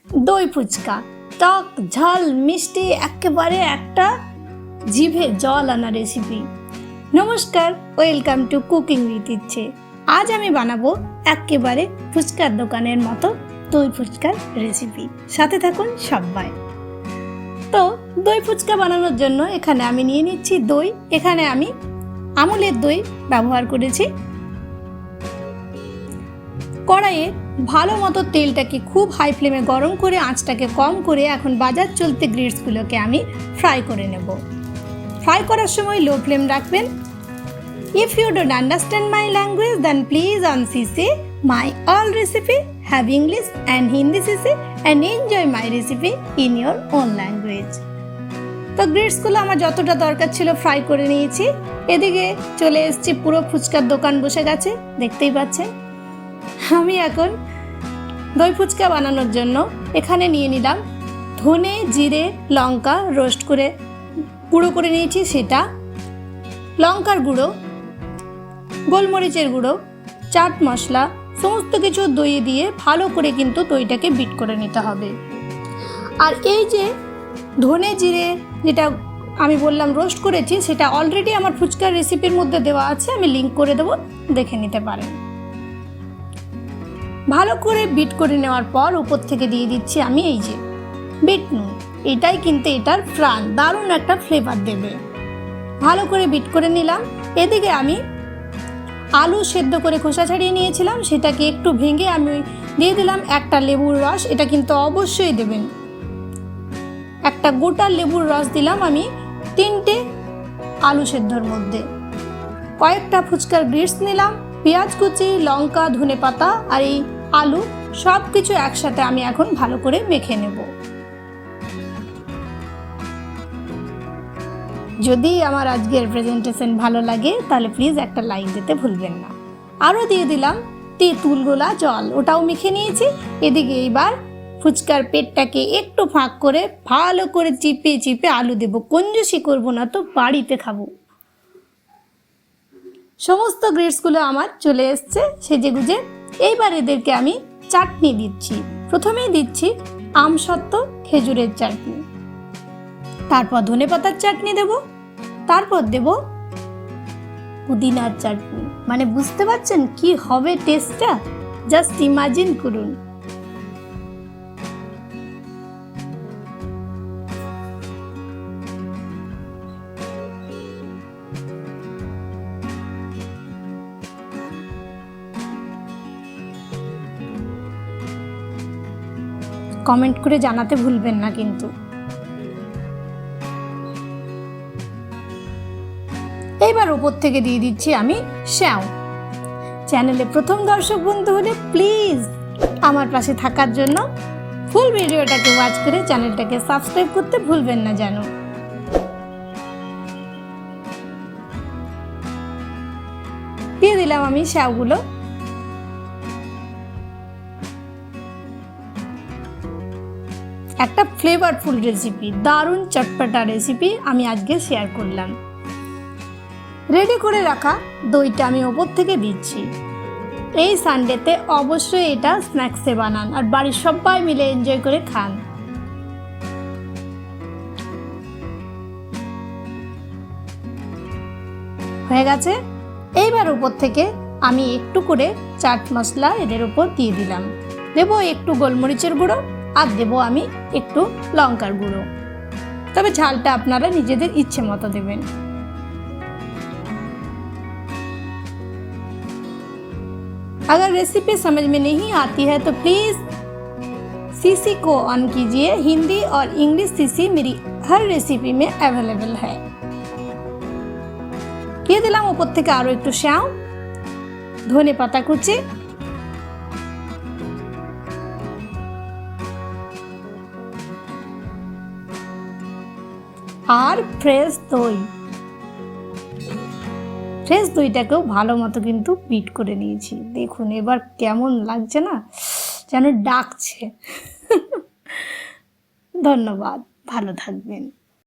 দই ফুচকা, টক ঝাল মিষ্টি একেবারে একটা জিভে জল আনা রেসিপি। নমস্কার, ওয়েলকাম টু কুকিং উইথ ইচ্ছে। আজ আমি বানাবো একেবারে ফুচকার দোকানের মতো দই ফুচকার রেসিপি। সাথে থাকুন সবাই। তো দই ফুচকা বানানোর জন্য এখানে আমি নিয়ে নিচ্ছি দই। এখানে আমি আমুলের দই ব্যবহার করেছি। কড়াইয়ে ভালো মতো তেলটাকে খুব হাই ফ্লেমে গরম করে আঁচটাকে কম করে এখন বাজার চলতে গ্রিটসগুলোকে আমি ফ্রাই করে নেব। ফ্রাই করার সময় লো ফ্লেম রাখবেন। If you don't understand my language, then please on CC my all recipe have English and Hindi CC and enjoy my recipe in your own language. তো গ্রিটসগুলো আমার যতটা দরকার ছিল ফ্রাই করে নিয়েছি। এদিকে চলে এসেছি, পুরো ফুচকার দোকান বসে গেছে, দেখতেই পাচ্ছেন। আমি এখন দই ফুচকা বানানোর জন্য এখানে নিয়ে নিলাম ধনে, জিরে, লঙ্কা রোস্ট করে গুঁড়ো করে নিয়েছি, সেটা লঙ্কার গুঁড়ো, গোলমরিচের গুঁড়ো, চাট মশলা সমস্ত কিছু দই দিয়ে ভালো করে কিন্তু দইটাকে বিট করে নিতে হবে। আর এই যে ধনে জিরে যেটা আমি বললাম রোস্ট করেছি, সেটা অলরেডি আমার ফুচকার রেসিপির মধ্যে দেওয়া আছে, আমি লিঙ্ক করে দেবো, দেখে নিতে পারেন। ভালো করে বিট করে নেওয়ার পর উপর থেকে দিয়ে দিচ্ছি আমি এই যে বিট নুন। এটাই কিন্তু এটার প্রাণ, দারুণ একটা ফ্লেভার দেবে। ভালো করে বিট করে নিলাম। এদিকে আমি আলু সেদ্ধ করে খোসা ছাড়িয়ে নিয়েছিলাম, সেটাকে একটু ভেঙে আমি দিয়ে দিলাম একটা লেবুর রস। এটা কিন্তু অবশ্যই দেবেন। একটা গোটা লেবুর রস দিলাম আমি 3টে আলু সেদ্ধর মধ্যে। কয়েকটা ফুচকার গ্রিটস নিলাম, পেঁয়াজ কুচি, লঙ্কা, ধনেপাতা আর এই আলু সব কিছু একসাথে আমি এখন ভালো করে মেখে নেব। যদি আমার আজকের প্রেজেন্টেশন ভালো লাগে তাহলে প্লিজ একটা লাইক দিতে ভুলবেন না। আরও দিয়ে দিলাম তেঁতুল গোলা জল, ওটাও মেখে নিয়েছি। এদিকে এইবার ফুচকার পেটটাকে একটু ফাঁক করে ভালো করে চিপে চিপে আলু দেবো, কঞ্জুসি করবো না, তো বাড়িতে খাবো। সমস্ত গ্রিটসগুলো আমার চলে এসছে সেজেগুজে। এইবার এদেরকে আমি চাটনি দিচ্ছি। প্রথমেই দিচ্ছি আমসত্ত্ব খেজুরের চাটনি, তারপর ধনেপাতার চাটনি দেব, তারপর দেব পুদিনার চাটনি। মানে বুঝতে পারছেন কি হবে টেস্টটা? জাস্ট ইমাজিন করুন। কমেন্ট করে জানাতে ভুলবেন না কিন্তু। এইবার উপর থেকে দিয়ে দিচ্ছি আমি শ্যাও। চ্যানেলে প্রথম দর্শক বন্ধু হলে প্লিজ আমার পাশে থাকার জন্য ফুল ভিডিওটাকে ওয়াচ করে চ্যানেলটাকে সাবস্ক্রাইব করতে ভুলবেন না যেন। দিয়ে দিলাম আমি শ্যাওগুলো। একটা ফ্লেভারফুল রেসিপি, দারুণ চটপটা রেসিপি আমি আজকে শেয়ার করলাম। রেডি করে রাখা দইটা আমি ওপর থেকে দিচ্ছি। এই সানডেতে অবশ্যই এটা স্ন্যাক্সে বানান আর বাড়ির সবাই মিলে এনজয় করে খান। হয়ে গেছে। এইবার উপর থেকে আমি একটু করে চাট মশলা এদের উপর দিয়ে দিলাম। দেবো একটু গোলমরিচের গুঁড়ো আর দেবো আমি একটু লঙ্কার গুঁড়ো, তবে ঝালটা আপনারা নিজেদের ইচ্ছে মতো দেবেন। अगर रेसिपी समझ में नहीं आती है तो प्लीज़ सीसी को ऑन कीजिए। हिंदी और इंग्लिश सीसी मेरी हर रेसिपी में अवेलेबल है। দিয়ে দিলাম উপর থেকে আরও একটু শ্যাও, ধনে পাতা কুচি, আর ফ্রেশ দই। ফ্রেশ দইটাকেও ভালো মতো কিন্তু বিট করে নিয়েছি। দেখুন এবার কেমন লাগছে না, যেন ডাকছে। ধন্যবাদ, ভালো থাকবেন।